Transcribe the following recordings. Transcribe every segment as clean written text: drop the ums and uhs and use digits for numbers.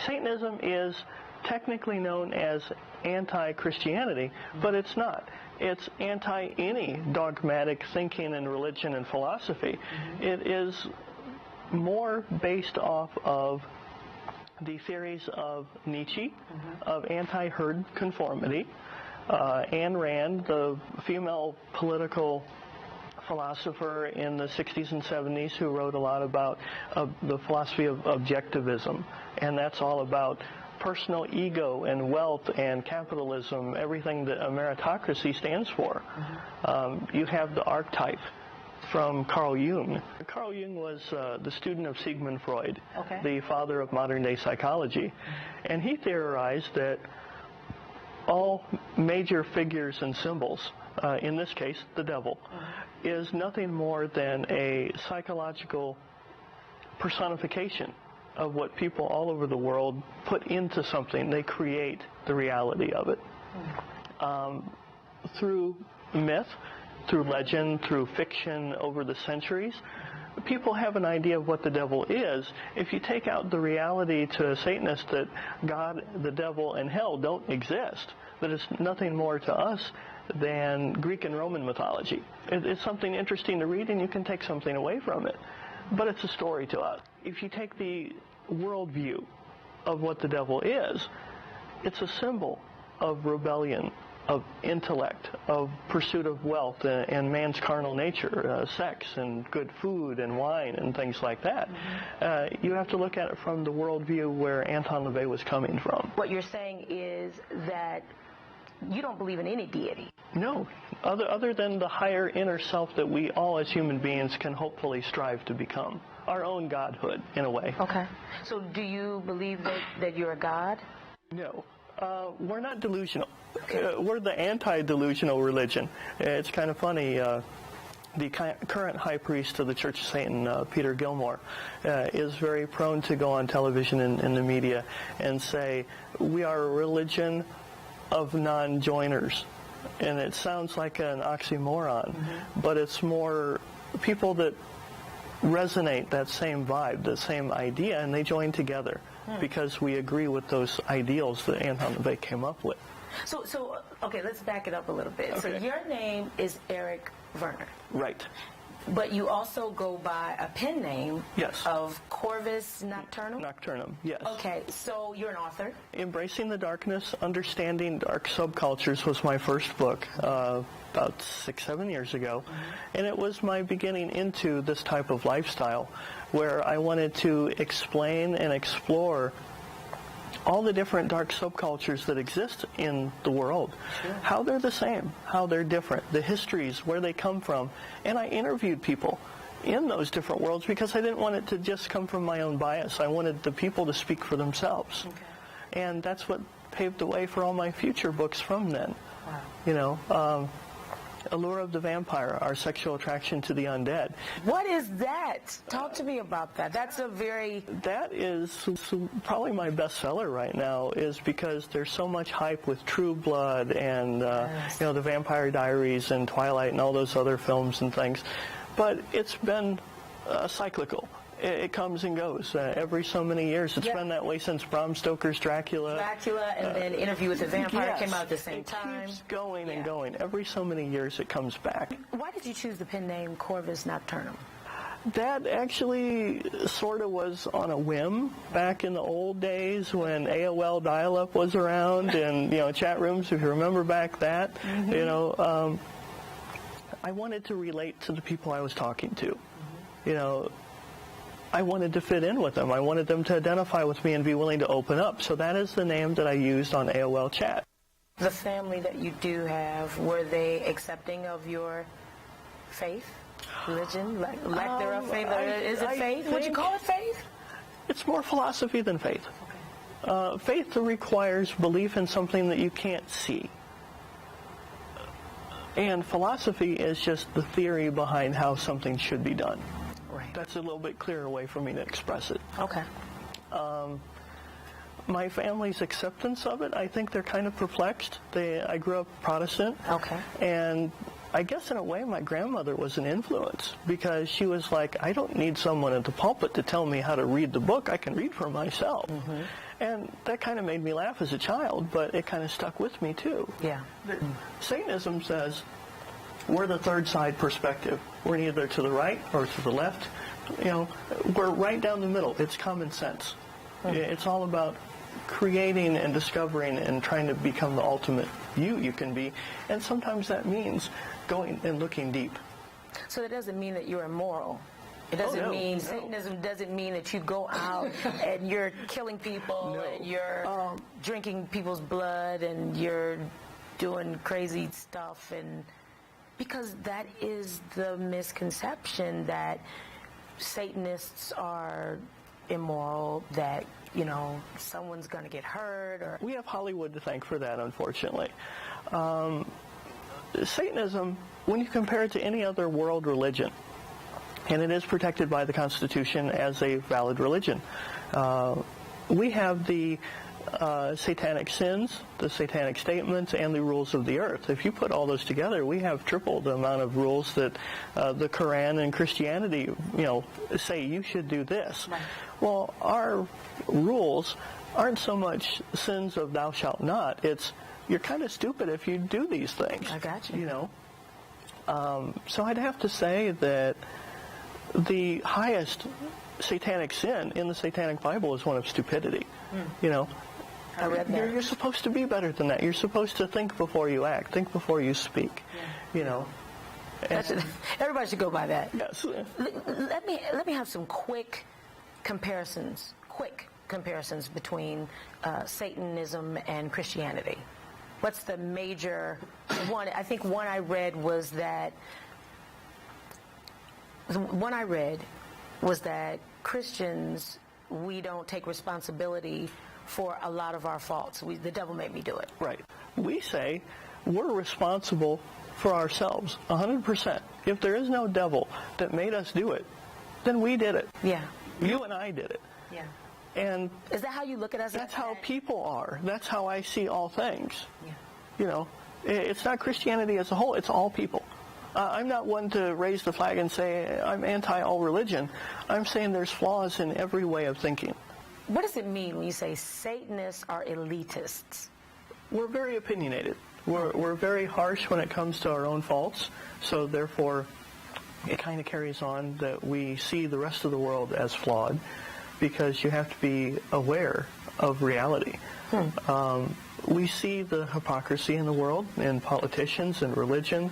Satanism is technically known as anti-Christianity, but it's not. It's anti any dogmatic thinking and religion and philosophy. It is more based off of the theories of Nietzsche, of anti-herd conformity. Ayn Rand, the female political philosopher in the 60s and 70s who wrote a lot about the philosophy of objectivism, and that's all about personal ego and wealth and capitalism, everything that a meritocracy stands for. You have the archetype from Carl Jung. Carl Jung was the student of Sigmund Freud, the father of modern-day psychology, and he theorized that all major figures and symbols, in this case the devil, is nothing more than a psychological personification of what people all over the world put into something. They create the reality of it. Through myth, through legend, through fiction over the centuries, people have an idea of what the devil is. If you take out the reality to a Satanist that God, the devil, and hell don't exist, that it's nothing more to us than Greek and Roman mythology. It's something interesting to read, and you can take something away from it. But it's a story to us. If you take the worldview of what the devil is, it's a symbol of rebellion, of intellect, of pursuit of wealth and man's carnal nature, sex and good food and wine and things like that. You have to look at it from the worldview where Anton LaVey was coming from. What you're saying is that you don't believe in any deity. No, other than the higher inner self that we all as human beings can hopefully strive to become. Our own godhood, in a way. Okay. So do you believe that you're a god? No. We're not delusional. We're the anti-delusional religion. It's kind of funny. The current high priest of the Church of Satan, Peter Gilmore, is very prone to go on television and in the media and say, we are a religion of non-joiners. And it sounds like an oxymoron, but it's more people that resonate that same vibe, the same idea, and they join together because we agree with those ideals that Anton LaVey came up with. So okay, let's back it up a little bit. Okay. So your name is Eric Vernor. Right. But you also go by a pen name of Corvus Nocturnum? Nocturnum, yes. Okay, so you're an author? Embracing the Darkness, Understanding Dark Subcultures was my first book about 6-7 years ago. And it was my beginning into this type of lifestyle where I wanted to explain and explore all the different dark subcultures that exist in the world, how they're the same, how they're different, the histories, where they come from. And I interviewed people in those different worlds because I didn't want it to just come from my own bias. I wanted the people to speak for themselves. And that's what paved the way for all my future books from then. Wow. You know, Allure of the Vampire, Our Sexual Attraction to the Undead. What is that? Talk to me about that. That's a very... That is probably my bestseller right now, is because there's so much hype with True Blood and, you know, the Vampire Diaries and Twilight and all those other films and things. But it's been cyclical. It comes and goes every so many years. It's been that way since Bram Stoker's Dracula. And then Interview with the Vampire came out at the same time. It keeps going and going. Every so many years it comes back. Why did you choose the pen name Corvus Nocturnum? That actually sort of was on a whim back in the old days when AOL dial-up was around and, you know, chat rooms, if you remember back that. You know, I wanted to relate to the people I was talking to. You know, I wanted to fit in with them. I wanted them to identify with me and be willing to open up. So that is the name that I used on AOL chat. The family that you do have, were they accepting of your faith, religion, lack thereof faith? Is it faith? Would you call it faith? It's more philosophy than faith. Faith requires belief in something that you can't see. And philosophy is just the theory behind how something should be done. That's a little bit clearer way for me to express it. Okay. My family's acceptance of it, I think they're kind of perplexed. I grew up Protestant. Okay. And I guess in a way my grandmother was an influence, because she was like, I don't need someone at the pulpit to tell me how to read the book. I can read for myself. Mm-hmm. And that kind of made me laugh as a child, but it kind of stuck with me too. Yeah. Satanism says we're the third side perspective. We're neither to the right or to the left. We're right down the middle. It's common sense. Mm-hmm. It's all about creating and discovering and trying to become the ultimate you can be. And sometimes that means going and looking deep. So that doesn't mean that you're immoral. It doesn't mean, Satanism doesn't mean that you go out and you're killing people and you're drinking people's blood and you're doing crazy stuff. And because that is the misconception, that Satanists are immoral, that someone's going to get hurt. Or we have Hollywood to thank for that, unfortunately. Satanism, when you compare it to any other world religion, and it is protected by the Constitution as a valid religion, we have the satanic sins, the satanic statements, and the rules of the earth. If you put all those together, we have triple the amount of rules that the Quran and Christianity, say you should do this. Right. Well, our rules aren't so much sins of thou shalt not. It's you're kind of stupid if you do these things. I got you. So I'd have to say that the highest satanic sin in the Satanic Bible is one of stupidity. I read that. You're supposed to be better than that. You're supposed to think before you act, think before you speak. Yeah. Everybody should go by that. Yes. Let me have some quick comparisons between Satanism and Christianity. What's the major one? I think one I read was that Christians, we don't take responsibility for a lot of our faults. The devil made me do it. Right. We say we're responsible for ourselves 100%. If there is no devil that made us do it, then we did it. Yeah. You and I did it. Yeah. And is that how you look at us? That's how people are. That's how I see all things. Yeah. It's not Christianity as a whole. It's all people. I'm not one to raise the flag and say I'm anti-all religion. I'm saying there's flaws in every way of thinking. What does it mean when you say Satanists are elitists? We're very opinionated. We're very harsh when it comes to our own faults. So therefore, it kind of carries on that we see the rest of the world as flawed, because you have to be aware of reality. We see the hypocrisy in the world, in politicians and religion.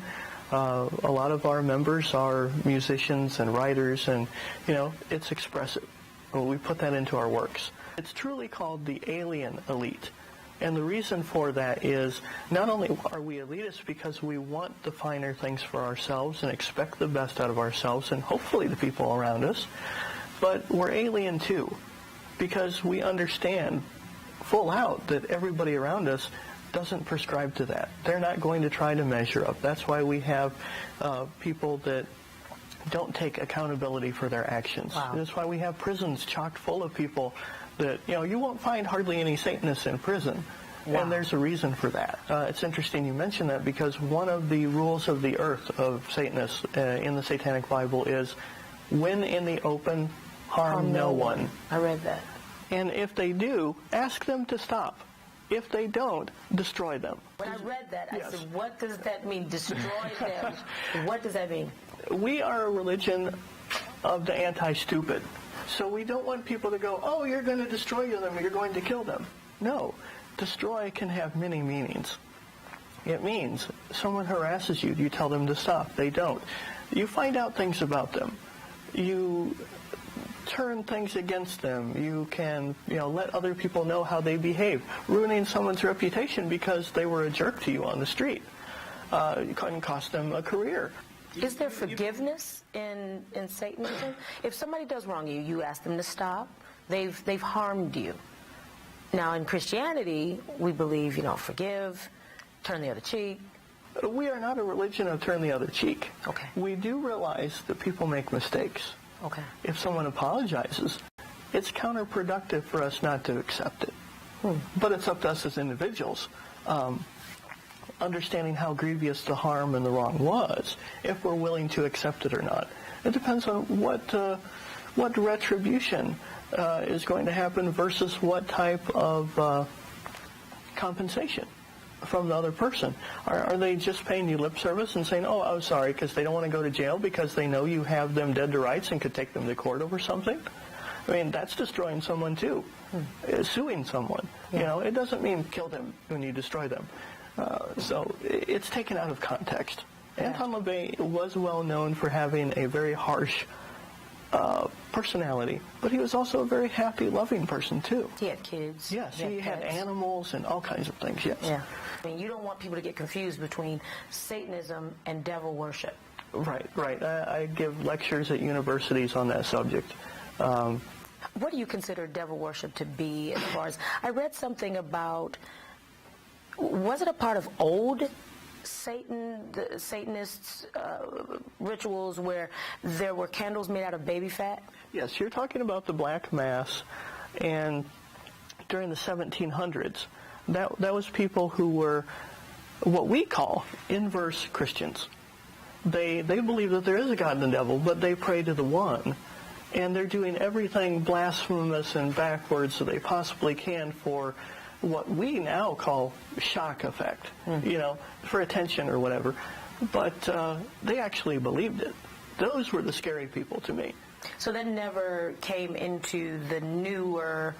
A lot of our members are musicians and writers, and, it's expressive. We put that into our works. It's truly called the alien elite. And the reason for that is not only are we elitists because we want the finer things for ourselves and expect the best out of ourselves and hopefully the people around us, but we're alien too, because we understand full out that everybody around us doesn't prescribe to that. They're not going to try to measure up. That's why we have people that don't take accountability for their actions. Wow. That's why we have prisons chock full of people that, you won't find hardly any Satanists in prison. Wow. And there's a reason for that. It's interesting you mention that, because one of the rules of the earth of Satanists in the Satanic Bible is, when in the open, harm no one. I read that. And if they do, ask them to stop. If they don't, destroy them. When I read that, I said, what does that mean, destroy them? What does that mean? We are a religion of the anti-stupid. So we don't want people to go, oh, you're going to destroy them, you're going to kill them. No. Destroy can have many meanings. It means someone harasses you, you tell them to stop. They don't. You find out things about them. You turn things against them. You can, let other people know how they behave, ruining someone's reputation because they were a jerk to you on the street. You can cost them a career. Is there forgiveness in Satanism? If somebody does wrong you ask them to stop. They've harmed you. Now in Christianity, we believe, forgive, turn the other cheek. We are not a religion of turn the other cheek. Okay. We do realize that people make mistakes. Okay. If someone apologizes, it's counterproductive for us not to accept it. But it's up to us as individuals. understanding how grievous the harm and the wrong was, if we're willing to accept it or not. It depends on what retribution is going to happen versus what type of compensation from the other person. Are they just paying you lip service and saying, oh, I'm sorry, because they don't want to go to jail because they know you have them dead to rights and could take them to court over something? I mean, that's destroying someone too, suing someone. Yeah. You know, it doesn't mean kill them when you destroy them. So it's taken out of context. Yeah. Anton LaVey was well known for having a very harsh personality, but he was also a very happy, loving person too. He had kids. Yes, he had animals and all kinds of things, yes. Yeah. I mean, you don't want people to get confused between Satanism and devil worship. Right, right. I give lectures at universities on that subject. What do you consider devil worship to be as far as... I read something about... Was it a part of old the Satanists' rituals where there were candles made out of baby fat? Yes, you're talking about the Black Mass, and during the 1700s, that was people who were what we call inverse Christians. They believe that there is a God and a devil, but they pray to the one, and they're doing everything blasphemous and backwards that they possibly can for what we now call shock effect, you know, for attention or whatever. But they actually believed it. Those were the scary people to me. So that never came into the newer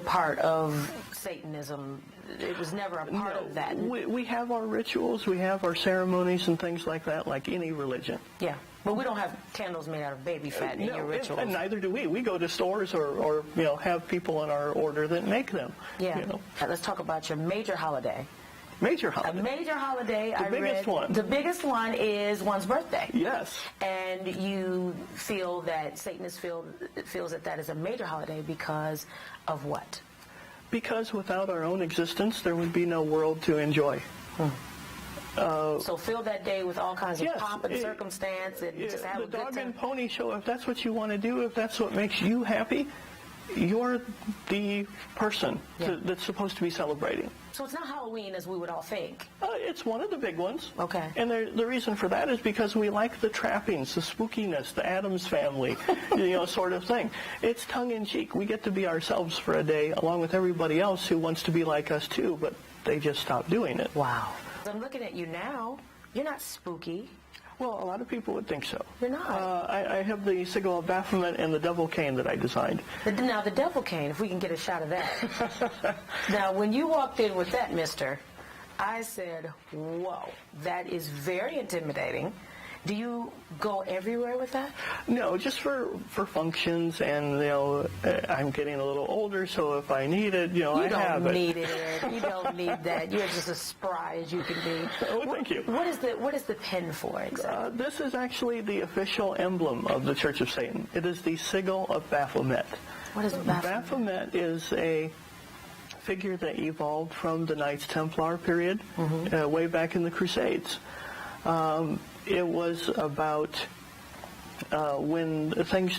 part of Satanism. It was never a part of that. We have our rituals, we have our ceremonies and things like that, like any religion. Yeah. But we don't have candles made out of baby fat in your rituals. And neither do we. We go to stores or you know, have people in our order that make them. Yeah. You know. Let's talk about your major holiday. Major holiday. A major holiday. The biggest one. The biggest one is one's birthday. Yes. And you feel that Satanists feels that is a major holiday because of what? Because without our own existence, there would be no world to enjoy. So fill that day with all kinds of pomp and circumstance and just have a good time. The dog and pony show, if that's what you want to do, if that's what makes you happy, you're the person that's supposed to be celebrating. So it's not Halloween as we would all think. It's one of the big ones. Okay. And the reason for that is because we like the trappings, the spookiness, the Addams Family, you know, sort of thing. It's tongue-in-cheek. We get to be ourselves for a day along with everybody else who wants to be like us too, but they just stopped doing it. Wow. I'm looking at you now. You're not spooky. Well, a lot of people would think so. You're not. I have the signal of Baphomet and the devil cane that I designed. Now, the devil cane, if we can get a shot of that. Now, when you walked in with that, mister, I said, whoa, that is very intimidating. Do you go everywhere with that? No, just for functions, and, you know, I'm getting a little older, so if I need it, you know, I have it. You don't need it. You don't need that. You're just as spry as you can be. Oh, thank you. What is the pen for exactly? This is actually the official emblem of the Church of Satan. It is the sigil of Baphomet. What is Baphomet? Baphomet is a figure that evolved from the Knights Templar period, way back in the Crusades. It was about when things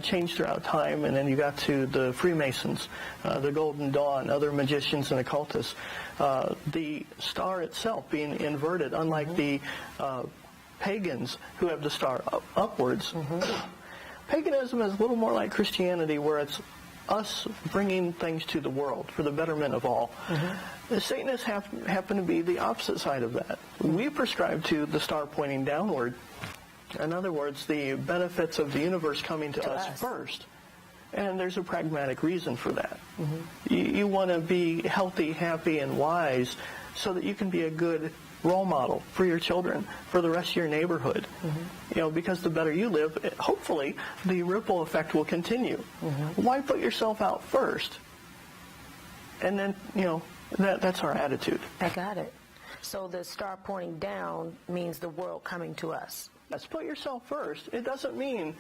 changed throughout time, and then you got to the Freemasons, the Golden Dawn, other magicians and occultists. The star itself being inverted, unlike the pagans who have the star upwards. Paganism is a little more like Christianity, where it's us bringing things to the world for the betterment of all. The Satanists happen to be the opposite side of that. We prescribe to the star pointing downward. In other words, the benefits of the universe coming to us first. And there's a pragmatic reason for that. You want to be healthy, happy, and wise so that you can be a good role model for your children, for the rest of your neighborhood. You know, because the better you live, hopefully the ripple effect will continue. Why put yourself out first? And then, you know, that's our attitude. I got it. So the star pointing down means the world coming to us. Let's put yourself first. It doesn't mean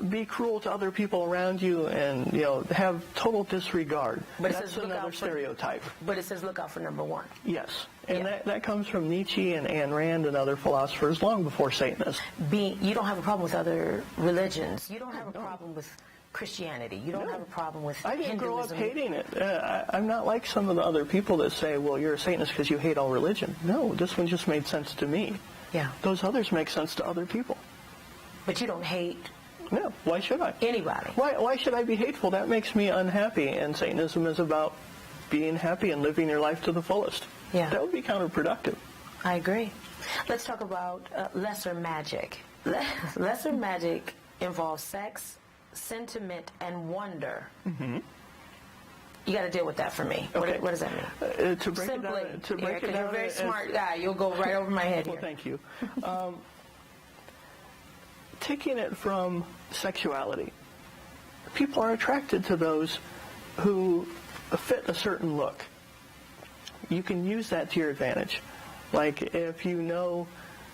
be cruel to other people around you and, you know, have total disregard. But that's another stereotype. But it says look out for number one. Yes. And that comes from Nietzsche and Ayn Rand and other philosophers long before Satanists. You don't have a problem with other religions. You don't have a problem with Christianity. You don't have a problem with I didn't grow up Hinduism. hating it. I'm not like some of the other people that say, well, you're a Satanist because you hate all religion. No, this one just made sense to me. Yeah. Those others make sense to other people. But you don't hate No, why should I? anybody. Why should I be hateful? That makes me unhappy, and Satanism is about being happy and living your life to the fullest. Yeah. That would be counterproductive. I agree. Let's talk about lesser magic. Lesser magic involves sex, sentiment, and wonder. Mm-hmm. You got to deal with that for me. Okay. What does that mean? To break Simply, it down, Eric, you're a very smart guy. You'll go right over my head Well, here. thank you. Taking it from sexuality, people are attracted to those who fit a certain look. You can use that to your advantage. Like if you know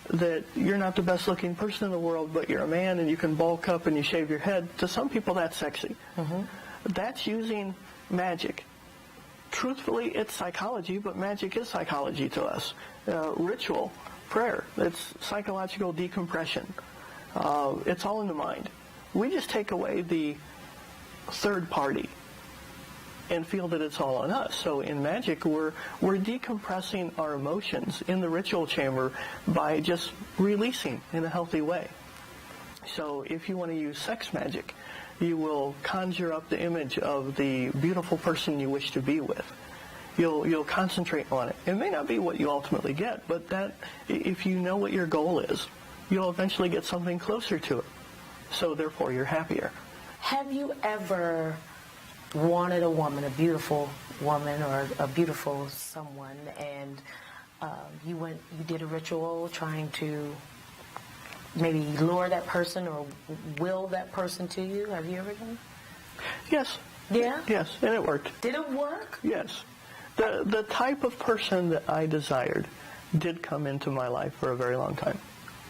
that you're not the best looking person in the world, but you're a man and you can bulk up and you shave your head, to some people that's sexy. Mm-hmm. That's using magic. Truthfully, it's psychology, but magic is psychology to us. Ritual, prayer, it's psychological decompression. It's all in the mind. We just take away the third party and feel that it's all on us. So in magic, we're decompressing our emotions in the ritual chamber by just releasing in a healthy way. So if you want to use sex magic, you will conjure up the image of the beautiful person you wish to be with. You'll concentrate on it. It may not be what you ultimately get, but that if you know what your goal is, you'll eventually get something closer to it. So therefore, you're happier. Have you ever wanted a woman, a beautiful woman or a beautiful someone, and you did a ritual trying to maybe lure that person or will that person to you? Have you ever done that? Yes. Yeah? Yes, and it worked. Did it work? Yes. The type of person that I desired did come into my life for a very long time.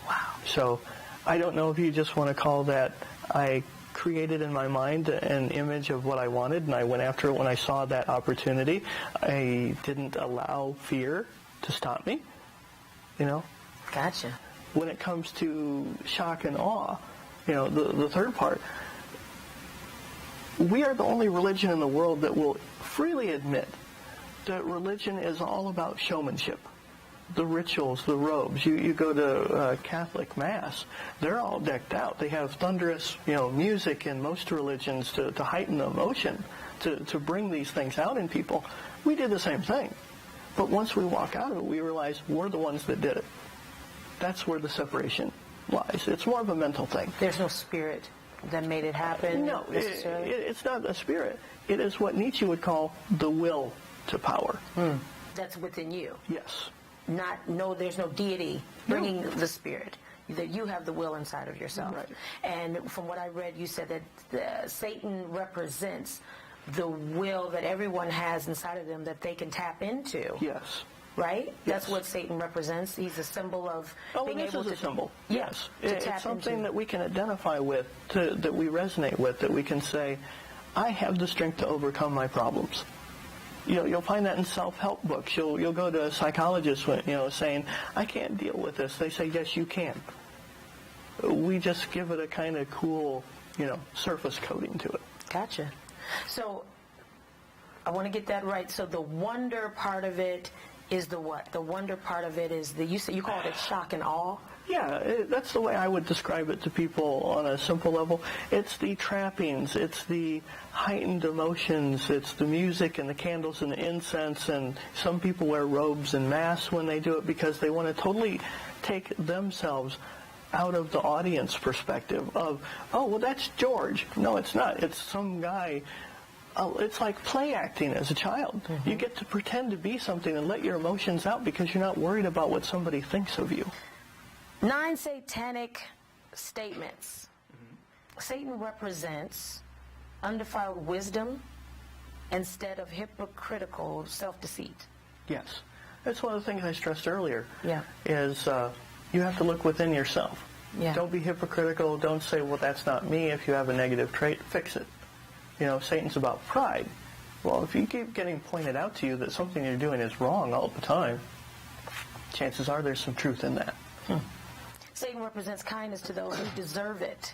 Wow. So I don't know if you just want to call that I created in my mind an image of what I wanted, and I went after it when I saw that opportunity. I didn't allow fear to stop me, Gotcha. When it comes to shock and awe, the third part, we are the only religion in the world that will freely admit that religion is all about showmanship. The rituals, the robes. You go to Catholic Mass, they're all decked out. They have thunderous, music in most religions to heighten the emotion, to bring these things out in people. We did the same thing. But once we walk out of it, we realize we're the ones that did it. That's where the separation lies. It's more of a mental thing. There's no spirit that made it happen? No, necessarily? it's not a spirit. It is what Nietzsche would call the will to power. That's within you? Yes. There's no deity bringing the spirit. That you have the will inside of yourself. Right. And from what I read, you said that Satan represents the will that everyone has inside of them that they can tap into. Yes. Right? Yes. That's what Satan represents. He's a symbol of being this able is to... a symbol. Yes. It's something that we can identify with, that we resonate with, that we can say, I have the strength to overcome my problems. You'll find that in self-help books. You'll go to a psychologist, saying, I can't deal with this. They say, yes, you can. We just give it a kind of cool, surface coating to it. Gotcha. So I want to get that right. So the wonder part of it is the what? The wonder part of it is you called it shock and awe? Yeah, that's the way I would describe it to people on a simple level. It's the trappings, it's the heightened emotions, it's the music and the candles and the incense, and some people wear robes and masks when they do it because they want to totally take themselves out of the audience perspective of, oh, well, that's George. No, it's not. It's some guy. It's like play acting as a child. Mm-hmm. You get to pretend to be something and let your emotions out because you're not worried about what somebody thinks of you. 9 satanic statements. Mm-hmm. Satan represents undefiled wisdom instead of hypocritical self-deceit. Yes. That's one of the things I stressed earlier. Yeah. Is you have to look within yourself. Yeah. Don't be hypocritical. Don't say, well, that's not me. If you have a negative trait, fix it. Satan's about pride. Well, if you keep getting pointed out to you that something you're doing is wrong all the time, chances are there's some truth in that. Satan represents kindness to those who deserve it.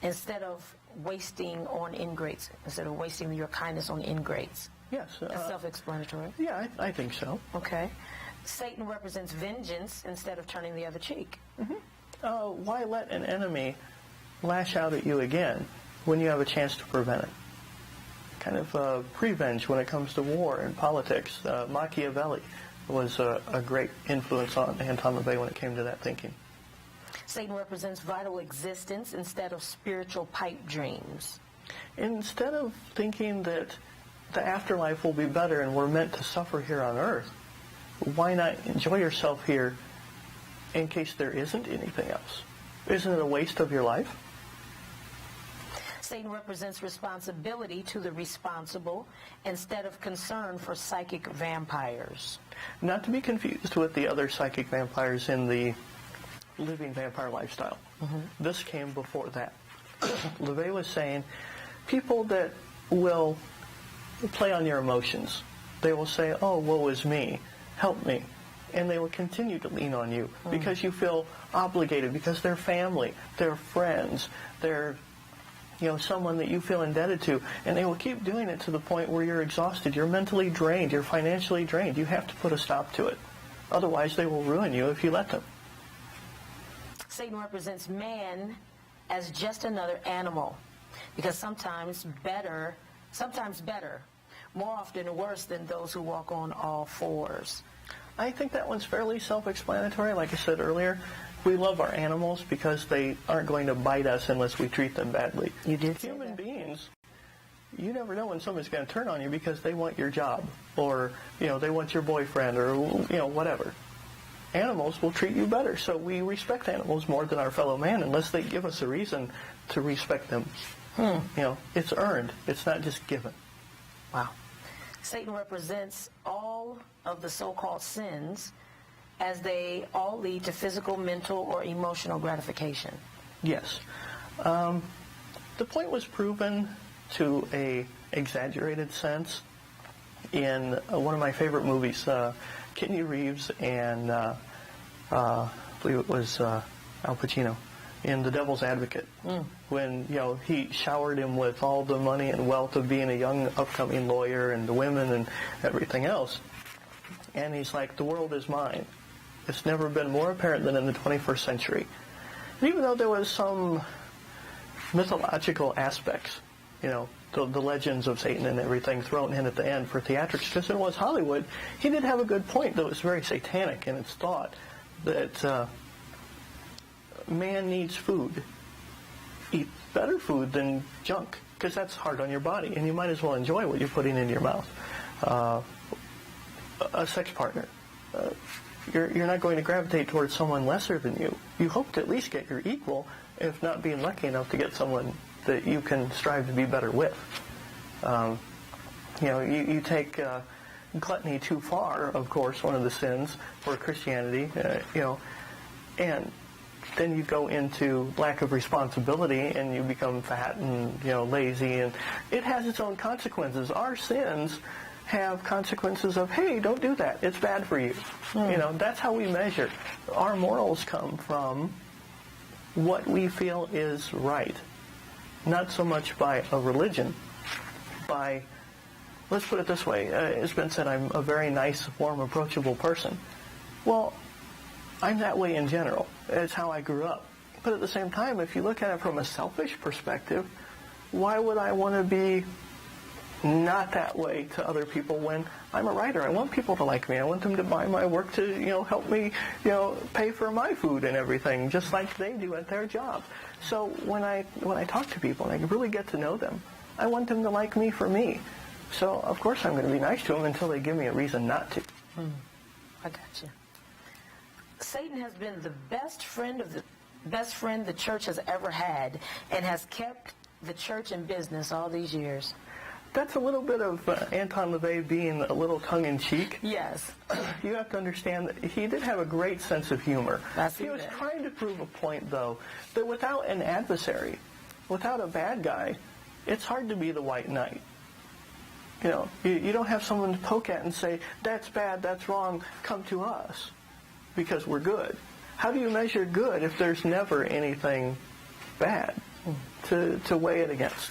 instead of wasting on ingrates, instead of wasting your kindness on ingrates. Yes. That's self-explanatory. Yeah, I think so. Okay. Satan represents vengeance instead of turning the other cheek. Why let an enemy lash out at you again when you have a chance to prevent it? Kind of revenge when it comes to war and politics. Machiavelli was a great influence on Anton LaVey when it came to that thinking. Satan represents vital existence instead of spiritual pipe dreams. Instead of thinking that the afterlife will be better and we're meant to suffer here on earth, why not enjoy yourself here in case there isn't anything else? Isn't it a waste of your life? Satan represents responsibility to the responsible instead of concern for psychic vampires. Not to be confused with the other psychic vampires in the living vampire lifestyle. This came before that. LaVey was saying people that will play on your emotions. They will say, oh, woe is me, help me. And they will continue to lean on you because you feel obligated, because they're family, they're friends, they're someone that you feel indebted to. And they will keep doing it to the point where you're exhausted, you're mentally drained, you're financially drained. You have to put a stop to it. Otherwise, they will ruin you if you let them. Satan represents man as just another animal, because sometimes better, more often worse than those who walk on all fours. I think that one's fairly self-explanatory. Like I said earlier, we love our animals because they aren't going to bite us unless we treat them badly. You did. Human beings, you never know when someone's going to turn on you because they want your job, or they want your boyfriend, or whatever. Animals will treat you better, so we respect animals more than our fellow man unless they give us a reason to respect them. It's earned. It's not just given. Wow. Satan represents all of the so-called sins, as they all lead to physical, mental, or emotional gratification. Yes. The point was proven to a exaggerated sense in one of my favorite movies, Keanu Reeves and I believe it was Al Pacino in The Devil's Advocate, when he showered him with all the money and wealth of being a young upcoming lawyer and the women and everything else, and he's like, the world is mine. It's never been more apparent than in the 21st century. And even though there was some mythological aspects, the legends of Satan and everything thrown in at the end for theatrics, because it was Hollywood, he did have a good point that was very satanic in its thought, that man needs food. Eat better food than junk, because that's hard on your body, and you might as well enjoy what you're putting into your mouth. A sex partner. You're not going to gravitate towards someone lesser than you. You hope to at least get your equal, if not being lucky enough to get someone that you can strive to be better with. You take gluttony too far, of course, one of the sins for Christianity, and then you go into lack of responsibility and you become fat and lazy, and it has its own consequences. Our sins have consequences of, hey, don't do that, it's bad for you. That's how we measure. Our morals come from what we feel is right, not so much by a religion, by, let's put it this way, it's been said I'm a very nice, warm, approachable person. Well, I'm that way in general. It's how I grew up. But at the same time, if you look at it from a selfish perspective, why would I want to be not that way to other people when I'm a writer? I want people to like me. I want them to buy my work to, help me, pay for my food and everything, just like they do at their job. So when I talk to people and I really get to know them, I want them to like me for me. So of course I'm going to be nice to them until they give me a reason not to. I got you. Satan has been the best friend the church has ever had, and has kept the church in business all these years. That's a little bit of Anton LaVey being a little tongue-in-cheek. Yes. You have to understand that he did have a great sense of humor. He was trying to prove a point, though, that without an adversary, without a bad guy, it's hard to be the white knight. You don't have someone to poke at and say, that's bad, that's wrong, come to us, because we're good. How do you measure good if there's never anything bad? to weigh it against.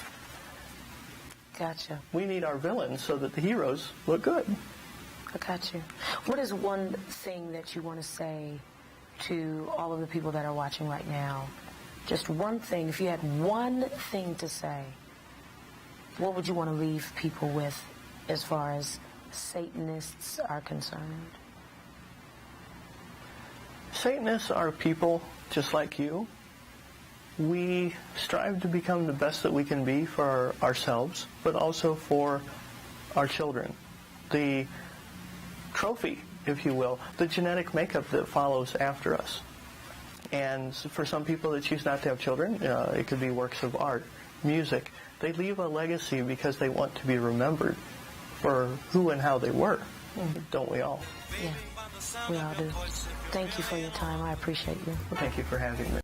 Gotcha. We need our villains so that the heroes look good. I got you. What is one thing that you want to say to all of the people that are watching right now? Just one thing. If you had one thing to say, what would you want to leave people with as far as Satanists are concerned? Satanists are people just like you. We strive to become the best that we can be for ourselves, but also for our children. The trophy, if you will, the genetic makeup that follows after us. And for some people that choose not to have children, it could be works of art, music. They leave a legacy because they want to be remembered for who and how they were. Don't we all? Yeah, we all do. Thank you for your time. I appreciate you. Well, thank you for having me.